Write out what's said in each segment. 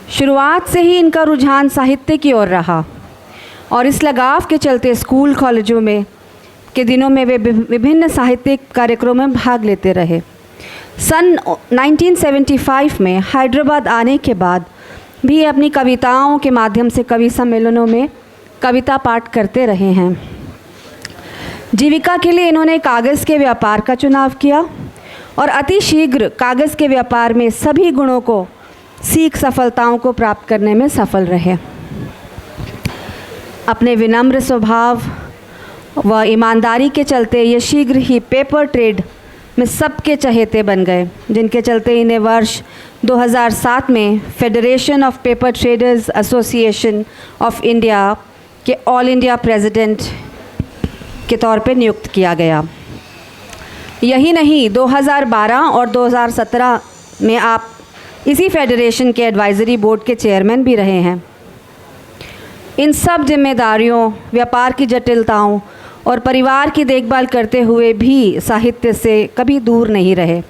शुरुआत से ही इनका रुझान साहित्य की ओर रहा और इस लगाव के चलते स्कूल कॉलेजों में के दिनों में वे विभिन्न साहित्यिक कार्यक्रमों में भाग लेते रहे। सन 1975 में हैदराबाद आने के बाद भी अपनी कविताओं के माध्यम से कवि सम्मेलनों में कविता पाठ करते रहे हैं। जीविका के लिए इन्होंने कागज़ के व्यापार का चुनाव किया और अति शीघ्र कागज़ के व्यापार में सभी गुणों को सीख सफलताओं को प्राप्त करने में सफल रहे। अपने विनम्र स्वभाव व ईमानदारी के चलते ये शीघ्र ही पेपर ट्रेड में सबके चहेते बन गए, जिनके चलते इन्हें वर्ष 2007 में federation of paper traders association of India के ऑल इंडिया प्रेसिडेंट के तौर पे नियुक्त किया गया। यही नहीं, 2012 और 2017 में आप इसी फेडरेशन के एडवाइज़री बोर्ड के चेयरमैन भी रहे हैं। इन सब जिम्मेदारियों, व्यापार की जटिलताओं और परिवार की देखभाल करते हुए भी साहित्य से कभी दूर नहीं रहे।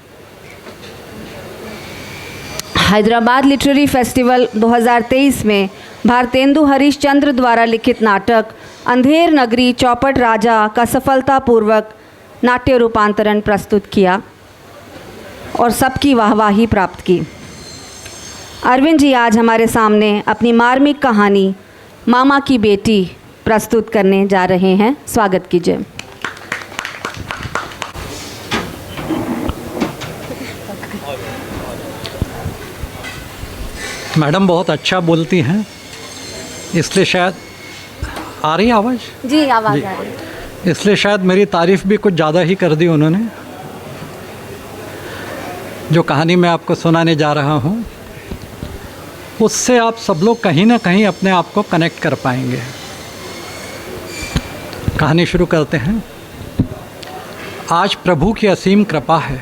हैदराबाद लिटरेरी फेस्टिवल 2023 में भारतेंदु हरीशचंद्र द्वारा लिखित नाटक अंधेर नगरी चौपट राजा का सफलतापूर्वक नाट्य रूपांतरण प्रस्तुत किया और सबकी वाहवाही प्राप्त की। अरविंद जी आज हमारे सामने अपनी मार्मिक कहानी मामा की बेटी प्रस्तुत करने जा रहे हैं। स्वागत कीजिए। मैडम बहुत अच्छा बोलती हैं, इसलिए शायद आ रही आवाज़? जी, आवाज़ आ रही है। इसलिए शायद मेरी तारीफ़ भी कुछ ज़्यादा ही कर दी उन्होंने। जो कहानी मैं आपको सुनाने जा रहा हूँ उससे आप सब लोग कहीं ना कहीं अपने आप को कनेक्ट कर पाएंगे। कहानी शुरू करते हैं। आज प्रभु की असीम कृपा है,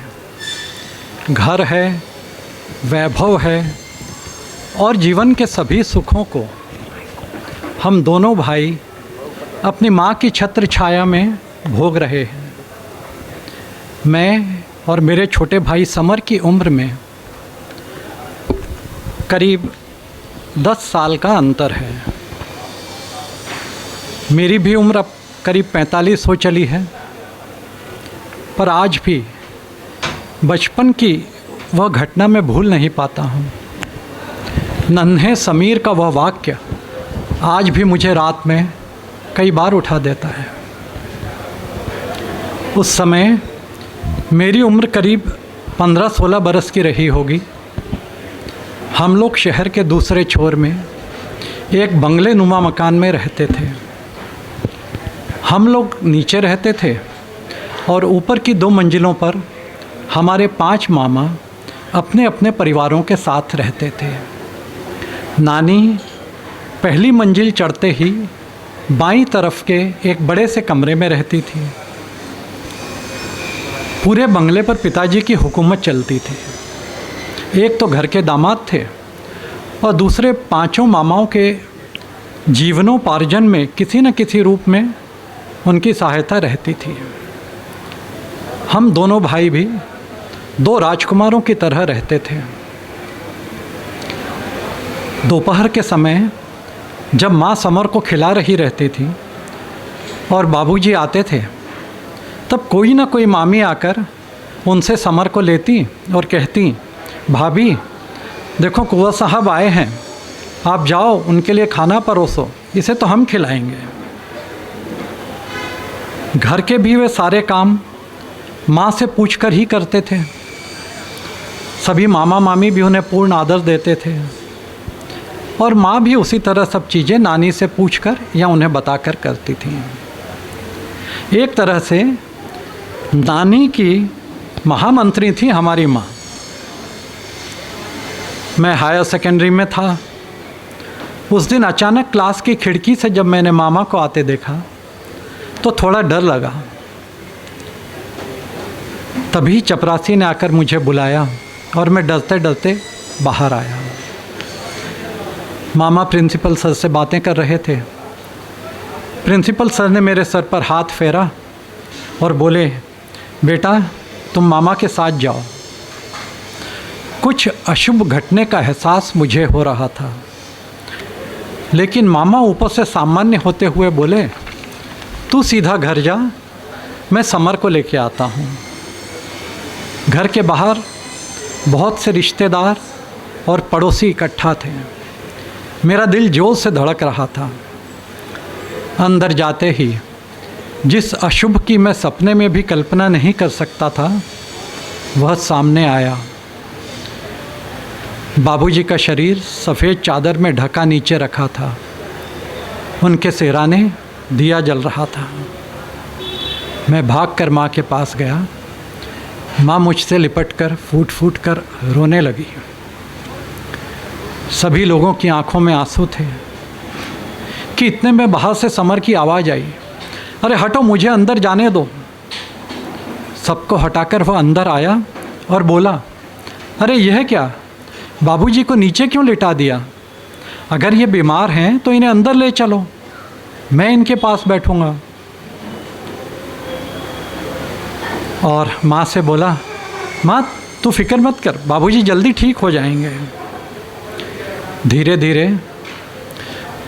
घर है, वैभव है और जीवन के सभी सुखों को हम दोनों भाई अपनी माँ की छत्र छाया में भोग रहे हैं। मैं और मेरे छोटे भाई समर की उम्र में करीब 10 साल का अंतर है। मेरी भी उम्र अब करीब 45 हो चली है, पर आज भी बचपन की वह घटना मैं भूल नहीं पाता हूँ। नन्हे समीर का वह वाक्य आज भी मुझे रात में कई बार उठा देता है। उस समय मेरी उम्र करीब 15-16 बरस की रही होगी। हम लोग शहर के दूसरे छोर में एक बंगले नुमा मकान में रहते थे। हम लोग नीचे रहते थे और ऊपर की 2 मंजिलों पर हमारे 5 मामा अपने अपने परिवारों के साथ रहते थे। नानी पहली मंजिल चढ़ते ही बाईं तरफ के एक बड़े से कमरे में रहती थी। पूरे बंगले पर पिताजी की हुकूमत चलती थी। एक तो घर के दामाद थे और दूसरे 5 मामाओं के जीवनोपार्जन में किसी न किसी रूप में उनकी सहायता रहती थी। हम दोनों भाई भी 2 राजकुमारों की तरह रहते थे। दोपहर के समय जब माँ समर को खिला रही रहती थी और बाबूजी आते थे, तब कोई ना कोई मामी आकर उनसे समर को लेती और कहती, भाभी देखो कुंवर साहब आए हैं, आप जाओ उनके लिए खाना परोसो, इसे तो हम खिलाएंगे। घर के भी वे सारे काम माँ से पूछकर ही करते थे। सभी मामा मामी भी उन्हें पूर्ण आदर देते थे और माँ भी उसी तरह सब चीज़ें नानी से पूछकर या उन्हें बताकर करती थी। एक तरह से नानी की महामंत्री थी हमारी माँ। मैं हायर सेकेंडरी में था। उस दिन अचानक क्लास की खिड़की से जब मैंने मामा को आते देखा तो थोड़ा डर लगा। तभी चपरासी ने आकर मुझे बुलाया और मैं डरते डरते बाहर आया। मामा प्रिंसिपल सर से बातें कर रहे थे। प्रिंसिपल सर ने मेरे सर पर हाथ फेरा और बोले, बेटा तुम मामा के साथ जाओ। कुछ अशुभ घटने का एहसास मुझे हो रहा था, लेकिन मामा ऊपर से सामान्य होते हुए बोले, तू सीधा घर जा, मैं समर को लेके आता हूँ। घर के बाहर बहुत से रिश्तेदार और पड़ोसी इकट्ठा थे। मेरा दिल जोर से धड़क रहा था। अंदर जाते ही जिस अशुभ की मैं सपने में भी कल्पना नहीं कर सकता था, वह सामने आया। बाबूजी का शरीर सफ़ेद चादर में ढका नीचे रखा था। उनके सिरहाने दिया जल रहा था। मैं भागकर माँ के पास गया। माँ मुझसे लिपटकर फूट फूट कर रोने लगी। सभी लोगों की आंखों में आंसू थे कि इतने में बाहर से समर की आवाज़ आई, अरे हटो, मुझे अंदर जाने दो। सबको हटाकर वह अंदर आया और बोला, अरे यह क्या, बाबूजी को नीचे क्यों लिटा दिया? अगर ये बीमार हैं तो इन्हें अंदर ले चलो, मैं इनके पास बैठूंगा। और माँ से बोला, माँ तू फिक्र मत कर, बाबूजी जल्दी ठीक हो जाएंगे। धीरे धीरे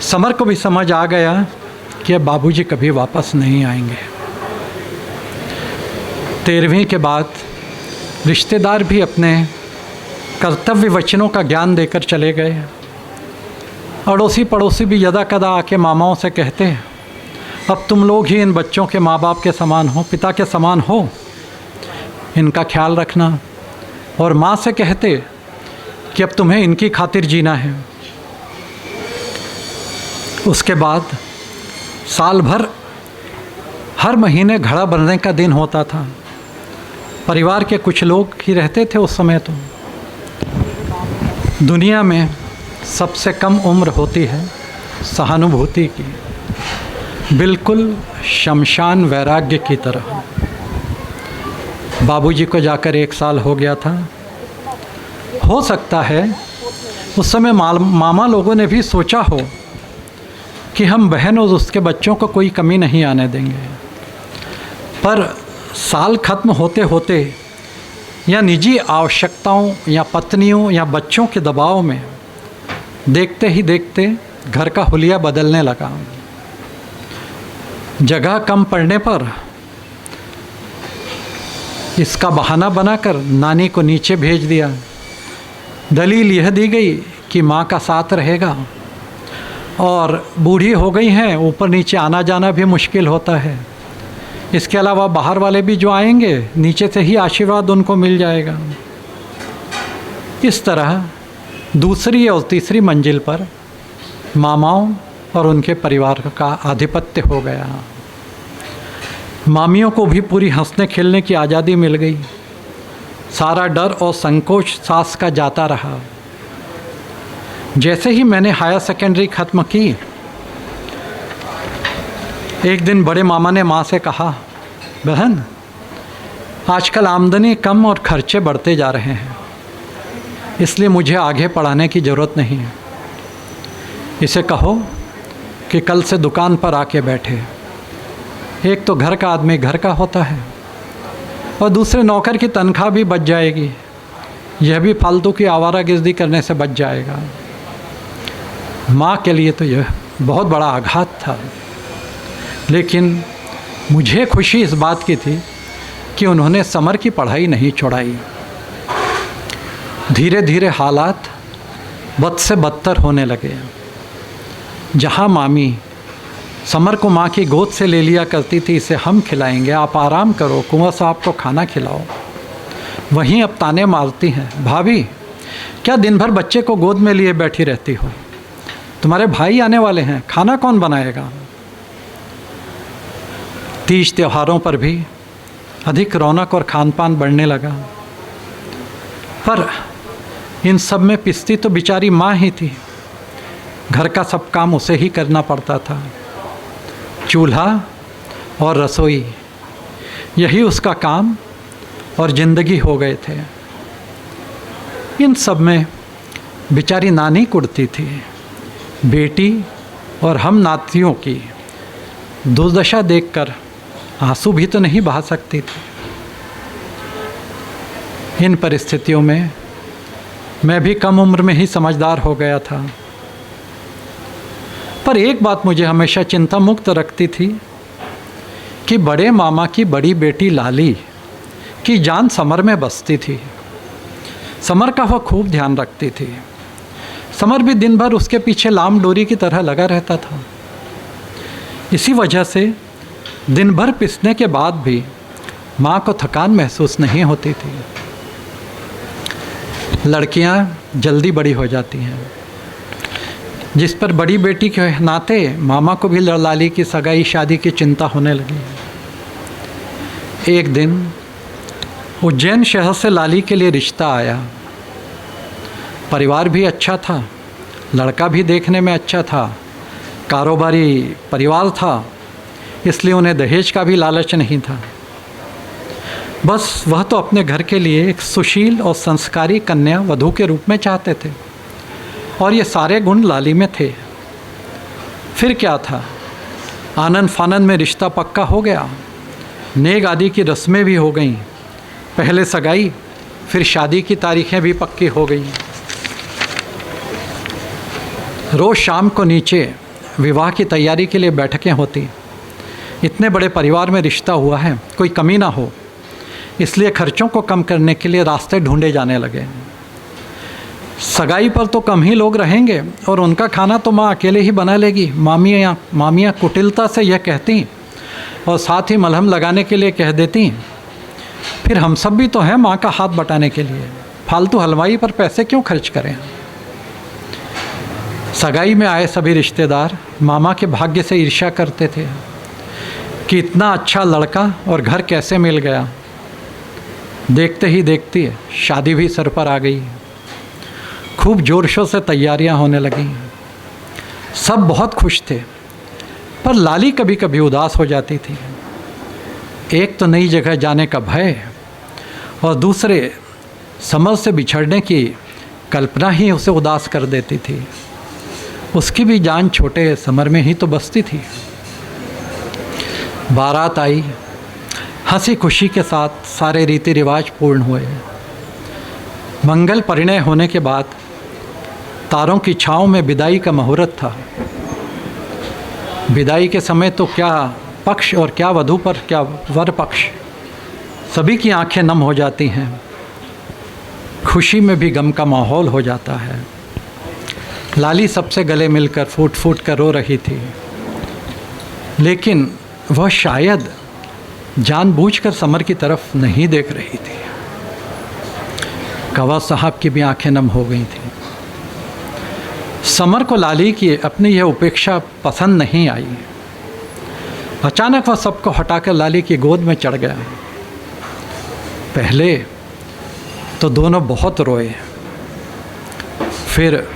समर को भी समझ आ गया कि अब बाबूजी कभी वापस नहीं आएंगे। 13वीं के बाद रिश्तेदार भी अपने कर्तव्य वचनों का ज्ञान देकर चले गए। अड़ोसी पड़ोसी भी यदा कदा आके मामाओं से कहते, अब तुम लोग ही इन बच्चों के माँ बाप के समान हो, पिता के समान हो, इनका ख्याल रखना। और माँ से कहते कि अब तुम्हें इनकी खातिर जीना है। उसके बाद साल भर हर महीने घड़ा बनने का दिन होता था। परिवार के कुछ लोग ही रहते थे उस समय। तो दुनिया में सबसे कम उम्र होती है सहानुभूति की, बिल्कुल शमशान वैराग्य की तरह। बाबूजी को जाकर 1 साल हो गया था। हो सकता है उस समय मामा लोगों ने भी सोचा हो कि हम बहन और उसके बच्चों को कोई कमी नहीं आने देंगे, पर साल खत्म होते होते या निजी आवश्यकताओं या पत्नियों या बच्चों के दबाव में देखते ही देखते घर का हुलिया बदलने लगा। जगह कम पड़ने पर इसका बहाना बनाकर नानी को नीचे भेज दिया। दलील यह दी गई कि माँ का साथ रहेगा और बूढ़ी हो गई हैं, ऊपर नीचे आना जाना भी मुश्किल होता है। इसके अलावा बाहर वाले भी जो आएंगे, नीचे से ही आशीर्वाद उनको मिल जाएगा। इस तरह दूसरी और तीसरी मंजिल पर मामाओं और उनके परिवार का आधिपत्य हो गया। मामियों को भी पूरी हंसने खेलने की आज़ादी मिल गई। सारा डर और संकोच सास का जाता रहा। जैसे ही मैंने हायर सेकेंडरी ख़त्म की, एक दिन बड़े मामा ने माँ से कहा, बहन आजकल आमदनी कम और खर्चे बढ़ते जा रहे हैं, इसलिए मुझे आगे पढ़ाने की ज़रूरत नहीं है। इसे कहो कि कल से दुकान पर आके बैठे। एक तो घर का आदमी घर का होता है और दूसरे नौकर की तनख्वाह भी बच जाएगी। यह भी फालतू की आवारागर्दी करने से बच जाएगा। माँ के लिए तो यह बहुत बड़ा आघात था, लेकिन मुझे खुशी इस बात की थी कि उन्होंने समर की पढ़ाई नहीं छोड़ाई। धीरे धीरे हालात बद से बदतर होने लगे। जहाँ मामी समर को माँ की गोद से ले लिया करती थी, इसे हम खिलाएंगे, आप आराम करो, कुंवर साहब को खाना खिलाओ, वहीं अब ताने मारती हैं, भाभी क्या दिन भर बच्चे को गोद में लिए बैठी रहती हो, तुम्हारे भाई आने वाले हैं, खाना कौन बनाएगा। तीज त्योहारों पर भी अधिक रौनक और खान पान बढ़ने लगा, पर इन सब में पिसती तो बेचारी माँ ही थी। घर का सब काम उसे ही करना पड़ता था। चूल्हा और रसोई, यही उसका काम और ज़िंदगी हो गए थे। इन सब में बेचारी नानी कुड़ती थी। बेटी और हम नातियों की दुर्दशा देखकर आंसू भी तो नहीं बहा सकती थी। इन परिस्थितियों में मैं भी कम उम्र में ही समझदार हो गया था। पर एक बात मुझे हमेशा चिंता मुक्त रखती थी कि बड़े मामा की बड़ी बेटी लाली की जान समर में बसती थी। समर का वह खूब ध्यान रखती थी। समर भी दिन भर उसके पीछे लाम डोरी की तरह लगा रहता था। इसी वजह से दिन भर पिसने के बाद भी माँ को थकान महसूस नहीं होती थी। लड़कियाँ जल्दी बड़ी हो जाती हैं, जिस पर बड़ी बेटी के नाते मामा को भी लाली की सगाई शादी की चिंता होने लगी। एक दिन उज्जैन शहर से लाली के लिए रिश्ता आया। परिवार भी अच्छा था, लड़का भी देखने में अच्छा था, कारोबारी परिवार था, इसलिए उन्हें दहेज का भी लालच नहीं था। बस वह तो अपने घर के लिए एक सुशील और संस्कारी कन्या वधू के रूप में चाहते थे, और ये सारे गुण लाली में थे। फिर क्या था, आनन फानन में रिश्ता पक्का हो गया। नेग आदि की रस्में भी हो गईं। पहले सगाई, फिर शादी की तारीखें भी पक्की हो गई। रोज़ शाम को नीचे विवाह की तैयारी के लिए बैठकें होती। इतने बड़े परिवार में रिश्ता हुआ है, कोई कमी ना हो, इसलिए खर्चों को कम करने के लिए रास्ते ढूंढे जाने लगे। सगाई पर तो कम ही लोग रहेंगे और उनका खाना तो माँ अकेले ही बना लेगी। मामियाँ कुटिलता से यह कहती और साथ ही मलहम लगाने के लिए कह देती, फिर हम सब भी तो हैं माँ का हाथ बटाने के लिए, फालतू हलवाई पर पैसे क्यों खर्च करें। सगाई में आए सभी रिश्तेदार मामा के भाग्य से ईर्ष्या करते थे कि इतना अच्छा लड़का और घर कैसे मिल गया। देखते ही देखती शादी भी सर पर आ गई। खूब जोर शोर से तैयारियां होने लगीं। सब बहुत खुश थे, पर लाली कभी कभी उदास हो जाती थी। एक तो नई जगह जाने का भय, और दूसरे समर से बिछड़ने की कल्पना ही उसे उदास कर देती थी। उसकी भी जान छोटे समर में ही तो बसती थी। बारात आई, हंसी खुशी के साथ सारे रीति रिवाज पूर्ण हुए। मंगल परिणय होने के बाद तारों की छाँव में विदाई का मुहूर्त था। विदाई के समय तो क्या पक्ष और क्या वधू पर क्या वर पक्ष, सभी की आंखें नम हो जाती हैं। खुशी में भी गम का माहौल हो जाता है। लाली सबसे गले मिलकर फूट फूट कर रो रही थी, लेकिन वह शायद जानबूझकर समर की तरफ नहीं देख रही थी। कवा साहब की भी आंखें नम हो गई थीं। समर को लाली की अपनी यह उपेक्षा पसंद नहीं आई। अचानक वह सबको हटाकर लाली की गोद में चढ़ गया। पहले तो दोनों बहुत रोए, फिर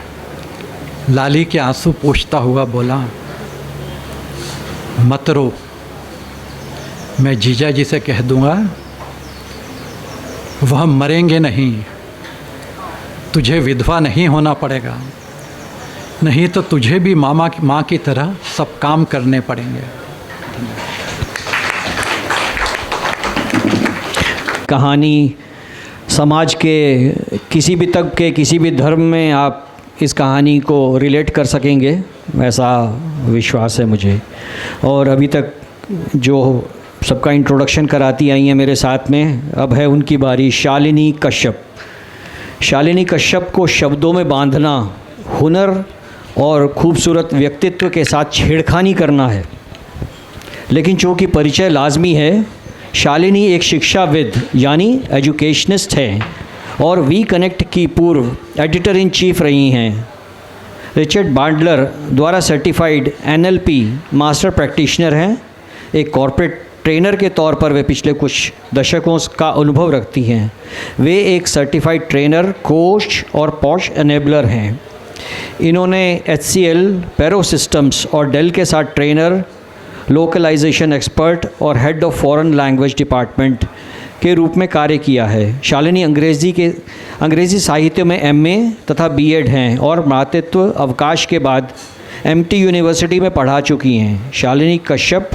लाली के आंसू पोंछता हुआ बोला, मत रो, मैं जीजा जी से कह दूंगा, वह मरेंगे नहीं, तुझे विधवा नहीं होना पड़ेगा, नहीं तो तुझे भी माँ की तरह सब काम करने पड़ेंगे। कहानी समाज के किसी भी तक के किसी भी धर्म में आप इस कहानी को रिलेट कर सकेंगे, ऐसा विश्वास है मुझे। और अभी तक जो सबका इंट्रोडक्शन कराती आई हैं मेरे साथ में, अब है उनकी बारी। शालिनी कश्यप। शालिनी कश्यप को शब्दों में बांधना, हुनर और खूबसूरत व्यक्तित्व के साथ छेड़खानी करना है, लेकिन चूँकि परिचय लाजमी है, शालिनी एक शिक्षाविद यानी एजुकेशनिस्ट हैं और वी कनेक्ट की पूर्व एडिटर इन चीफ रही हैं। रिचर्ड बांडलर द्वारा सर्टिफाइड NLP मास्टर प्रैक्टिशनर हैं। एक कॉर्पोरेट ट्रेनर के तौर पर वे पिछले कुछ दशकों का अनुभव रखती हैं। वे एक सर्टिफाइड ट्रेनर, कोच और पॉश एनेबलर हैं। इन्होंने HCL, पेरो सिस्टम्स और डेल के साथ ट्रेनर, लोकलाइजेशन एक्सपर्ट और head of foreign language department के रूप में कार्य किया है। शालिनी अंग्रेज़ी साहित्य में MA तथा B.Ed हैं और मातृत्व अवकाश के बाद MT यूनिवर्सिटी में पढ़ा चुकी हैं। शालिनी कश्यप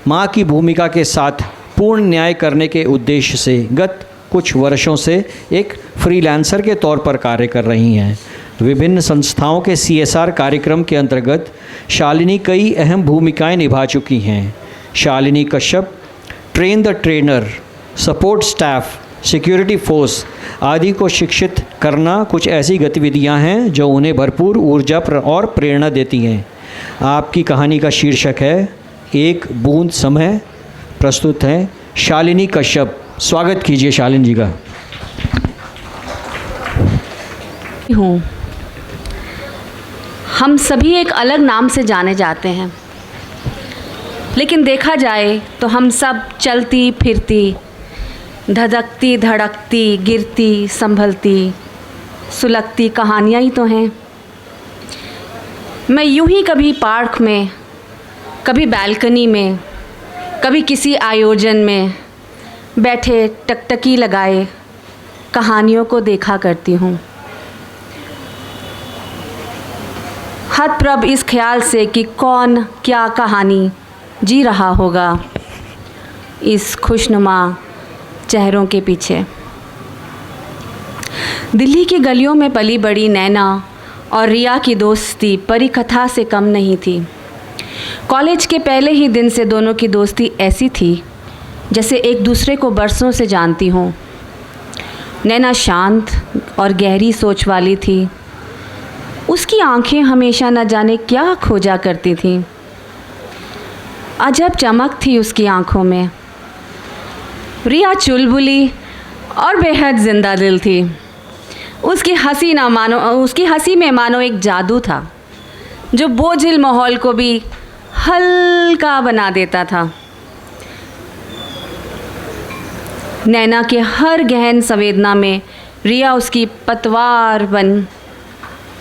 मां की भूमिका के साथ पूर्ण न्याय करने के उद्देश्य से गत कुछ वर्षों से एक फ्रीलांसर के तौर पर कार्य कर रही हैं। विभिन्न संस्थाओं के CSR कार्यक्रम के अंतर्गत शालिनी कई अहम भूमिकाएं निभा चुकी हैं। Shalini Kashyap train the trainer, support staff, security force आदि को शिक्षित करना कुछ ऐसी गतिविधियां हैं जो उन्हें भरपूर ऊर्जा और प्रेरणा देती हैं। आपकी कहानी का शीर्षक है एक बूंद समय। प्रस्तुत हैं शालिनी कश्यप। स्वागत कीजिए शालिनी जी का। हूँ, हम सभी एक अलग नाम से जाने जाते हैं, लेकिन देखा जाए तो हम सब चलती फिरती, धधकती धड़कती, गिरती संभलती, सुलगती कहानियाँ ही तो हैं। मैं यूं ही कभी पार्क में, कभी बालकनी में, कभी किसी आयोजन में बैठे टकटकी लगाए कहानियों को देखा करती हूँ, हतप्रभ इस ख्याल से कि कौन क्या कहानी जी रहा होगा इस खुशनुमा चेहरों के पीछे। दिल्ली की गलियों में पली बड़ी नैना और रिया की दोस्ती परी कथा से कम नहीं थी। कॉलेज के पहले ही दिन से दोनों की दोस्ती ऐसी थी जैसे एक दूसरे को बरसों से जानती हों। नैना शांत और गहरी सोच वाली थी। उसकी आंखें हमेशा न जाने क्या खोजा करती थीं। अजब चमक थी उसकी आंखों में। रिया चुलबुली और बेहद जिंदा दिल थी। उसकी हंसी में मानो एक जादू था जो बोझिल माहौल को भी हल्का बना देता था। नैना के हर गहन संवेदना में रिया उसकी पतवार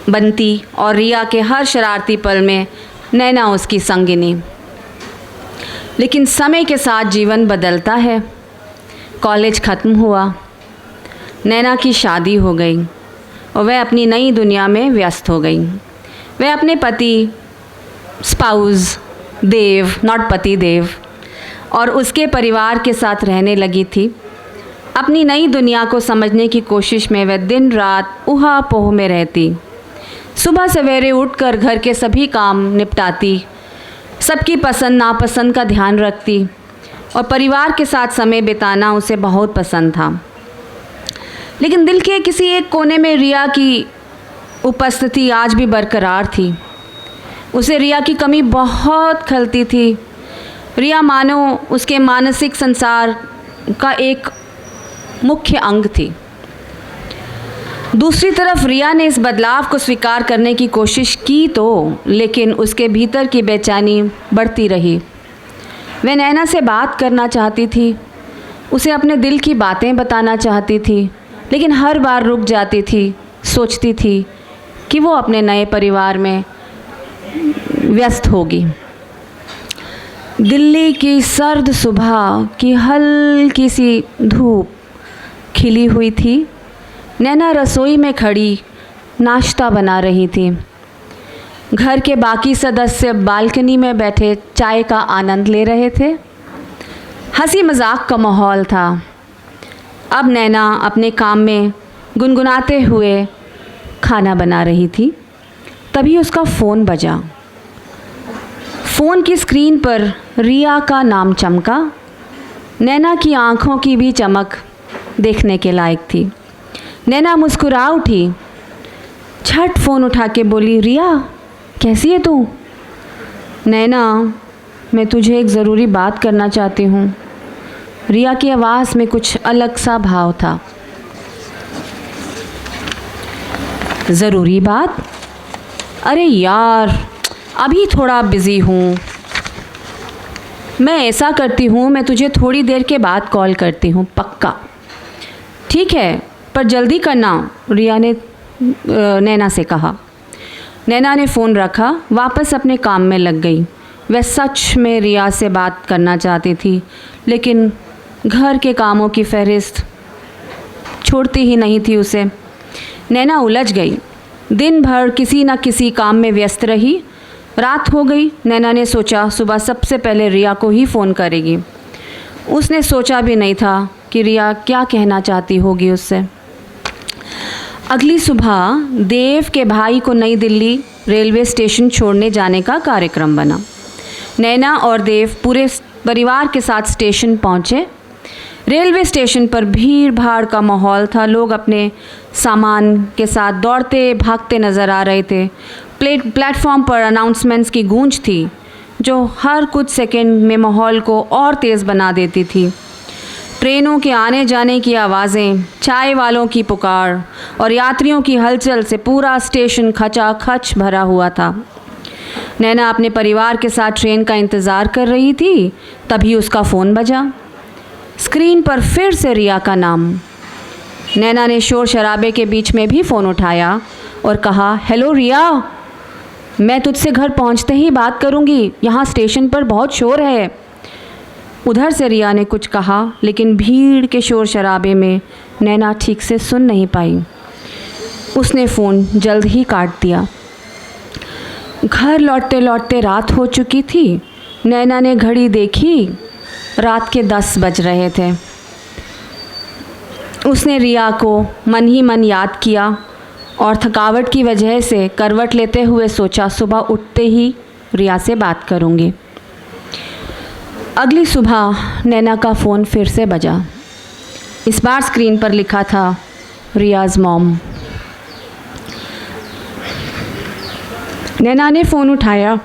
बनती और रिया के हर शरारती पल में नैना उसकी संगिनी। लेकिन समय के साथ जीवन बदलता है। कॉलेज ख़त्म हुआ, नैना की शादी हो गई और वह अपनी नई दुनिया में व्यस्त हो गई। वह अपने पति स्पाउस देव, नॉट पति देव, और उसके परिवार के साथ रहने लगी थी। अपनी नई दुनिया को समझने की कोशिश में वह दिन रात ऊहा-पोह में रहती। सुबह सवेरे उठकर घर के सभी काम निपटाती, सबकी पसंद नापसंद का ध्यान रखती और परिवार के साथ समय बिताना उसे बहुत पसंद था। लेकिन दिल के किसी एक कोने में रिया की उपस्थिति आज भी बरकरार थी। उसे रिया की कमी बहुत खलती थी। रिया मानो उसके मानसिक संसार का एक मुख्य अंग थी। दूसरी तरफ रिया ने इस बदलाव को स्वीकार करने की कोशिश की तो, लेकिन उसके भीतर की बेचैनी बढ़ती रही। वह नैना से बात करना चाहती थी, उसे अपने दिल की बातें बताना चाहती थी, लेकिन हर बार रुक जाती थी, सोचती थी कि वो अपने नए परिवार में व्यस्त होगी। दिल्ली की सर्द सुबह की हल्की सी धूप खिली हुई थी। नैना रसोई में खड़ी नाश्ता बना रही थी। घर के बाकी सदस्य बालकनी में बैठे चाय का आनंद ले रहे थे। हंसी मजाक का माहौल था। अब नैना अपने काम में गुनगुनाते हुए खाना बना रही थी। तभी उसका फ़ोन बजा। फ़ोन की स्क्रीन पर रिया का नाम चमका। नैना की आंखों की भी चमक देखने के लायक थी। नैना मुस्कुरा उठी, झट फ़ोन उठा के बोली, रिया कैसी है तू? नैना, मैं तुझे एक ज़रूरी बात करना चाहती हूँ। रिया की आवाज़ में कुछ अलग सा भाव था। ज़रूरी बात? अरे यार, अभी थोड़ा बिज़ी हूँ। मैं ऐसा करती हूँ, मैं तुझे थोड़ी देर के बाद कॉल करती हूँ, पक्का? ठीक है, पर जल्दी करना, रिया ने नैना से कहा। नैना ने फ़ोन रखा, वापस अपने काम में लग गई। वह सच में रिया से बात करना चाहती थी, लेकिन घर के कामों की फहरिस्त छोड़ती ही नहीं थी उसे। नैना उलझ गई। दिन भर किसी न किसी काम में व्यस्त रही। रात हो गई। नैना ने सोचा सुबह सबसे पहले रिया को ही फ़ोन करेगी। उसने सोचा भी नहीं था कि रिया क्या कहना चाहती होगी उससे। अगली सुबह देव के भाई को नई दिल्ली रेलवे स्टेशन छोड़ने जाने का कार्यक्रम बना। नैना और देव पूरे परिवार के साथ स्टेशन पहुँचे। रेलवे स्टेशन पर भीड़ भाड़ का माहौल था। लोग अपने सामान के साथ दौड़ते भागते नज़र आ रहे थे। प्लेटफॉर्म पर अनाउंसमेंट्स की गूंज थी जो हर कुछ सेकंड में माहौल को और तेज़ बना देती थी। ट्रेनों के आने जाने की आवाज़ें, चाय वालों की पुकार और यात्रियों की हलचल से पूरा स्टेशन खचाखच भरा हुआ था। नैना अपने परिवार के साथ ट्रेन का इंतज़ार कर रही थी, तभी उसका फ़ोन बजा। स्क्रीन पर फिर से रिया का नाम। नैना ने शोर शराबे के बीच में भी फ़ोन उठाया और कहा, हेलो रिया, मैं तुझसे घर पहुंचते ही बात करूंगी, यहाँ स्टेशन पर बहुत शोर है। उधर से रिया ने कुछ कहा, लेकिन भीड़ के शोर शराबे में नैना ठीक से सुन नहीं पाई। उसने फ़ोन जल्द ही काट दिया। घर लौटते लौटते रात हो चुकी थी। नैना ने घड़ी देखी, रात के 10 बज रहे थे। उसने रिया को मन ही मन याद किया और थकावट की वजह से करवट लेते हुए सोचा सुबह उठते ही रिया से बात करूंगी। अगली सुबह नैना का फ़ोन फिर से बजा। इस बार स्क्रीन पर लिखा था रियाज़ मॉम। नैना ने फ़ोन उठाया।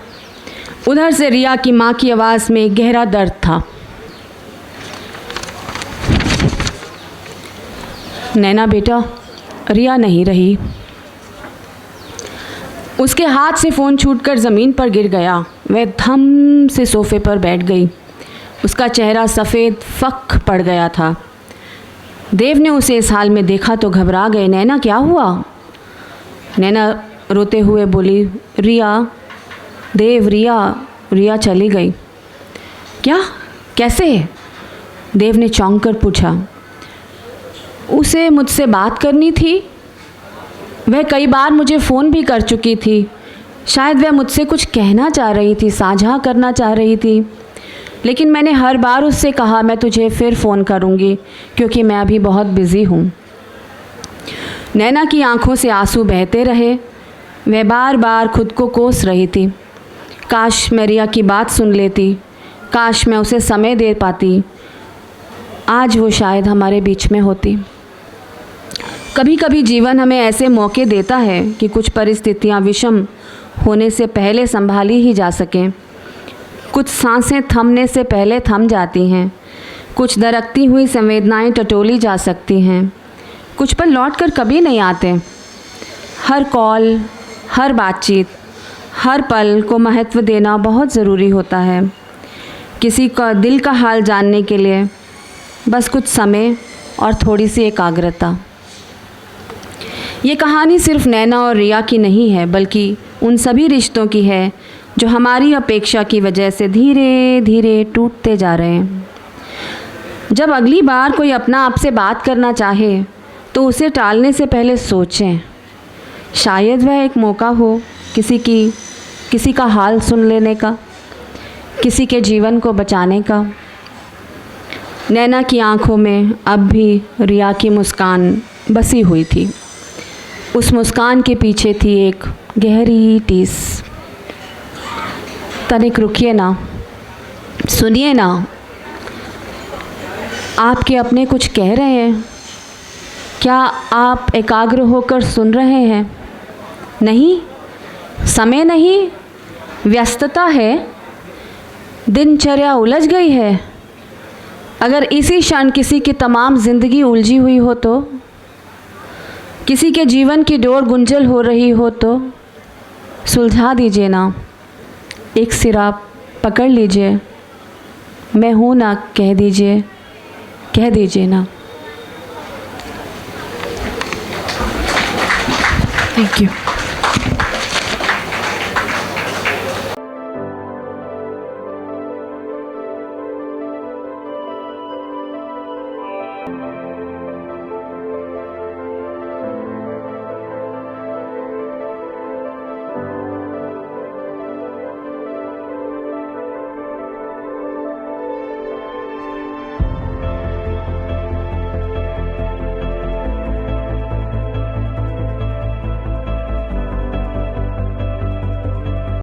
उधर से रिया की माँ की आवाज़ में गहरा दर्द था। नैना बेटा, रिया नहीं रही। उसके हाथ से फ़ोन छूटकर ज़मीन पर गिर गया। वह धम से सोफ़े पर बैठ गई। उसका चेहरा सफ़ेद फक पड़ गया था। देव ने उसे इस हाल में देखा तो घबरा गए। नैना क्या हुआ? नैना रोते हुए बोली, रिया, देव, रिया चली गई। क्या? कैसे? देव ने चौंक कर पूछा। उसे मुझसे बात करनी थी। वह कई बार मुझे फ़ोन भी कर चुकी थी। शायद वह मुझसे कुछ कहना चाह रही थी, साझा करना चाह रही थी, लेकिन मैंने हर बार उससे कहा मैं तुझे फिर फ़ोन करूँगी क्योंकि मैं अभी बहुत बिज़ी हूँ। नैना की आंखों से आंसू बहते रहे। वह बार बार खुद को कोस रही थी। काश मैं रिया की बात सुन लेती, काश मैं उसे समय दे पाती, आज वो शायद हमारे बीच में होती। कभी कभी जीवन हमें ऐसे मौके देता है कि कुछ परिस्थितियाँ विषम होने से पहले संभाली ही जा सकें। कुछ सांसें थमने से पहले थम जाती हैं। कुछ दरकती हुई संवेदनाएं टटोली जा सकती हैं। कुछ पल लौट कर कभी नहीं आते। हर कॉल, हर बातचीत, हर पल को महत्व देना बहुत ज़रूरी होता है। किसी का दिल का हाल जानने के लिए बस कुछ समय और थोड़ी सी एकाग्रता। ये कहानी सिर्फ नैना और रिया की नहीं है, बल्कि उन सभी रिश्तों की है जो हमारी अपेक्षा की वजह से धीरे धीरे टूटते जा रहे हैं। जब अगली बार कोई अपना आपसे बात करना चाहे तो उसे टालने से पहले सोचें, शायद वह एक मौका हो किसी का हाल सुन लेने का, किसी के जीवन को बचाने का। नैना की आंखों में अब भी रिया की मुस्कान बसी हुई थी। उस मुस्कान के पीछे थी एक गहरी टीस। तनिक रुकिए ना, सुनिए ना, आपके अपने कुछ कह रहे हैं। क्या आप एकाग्र होकर सुन रहे हैं? नहीं, समय नहीं, व्यस्तता है, दिनचर्या उलझ गई है। अगर इसी क्षण किसी की तमाम ज़िंदगी उलझी हुई हो तो, किसी के जीवन की डोर गुंजल हो रही हो तो सुलझा दीजिए ना, एक सिरा पकड़ लीजिए, मैं हूँ ना, कह दीजिए ना। Thank you.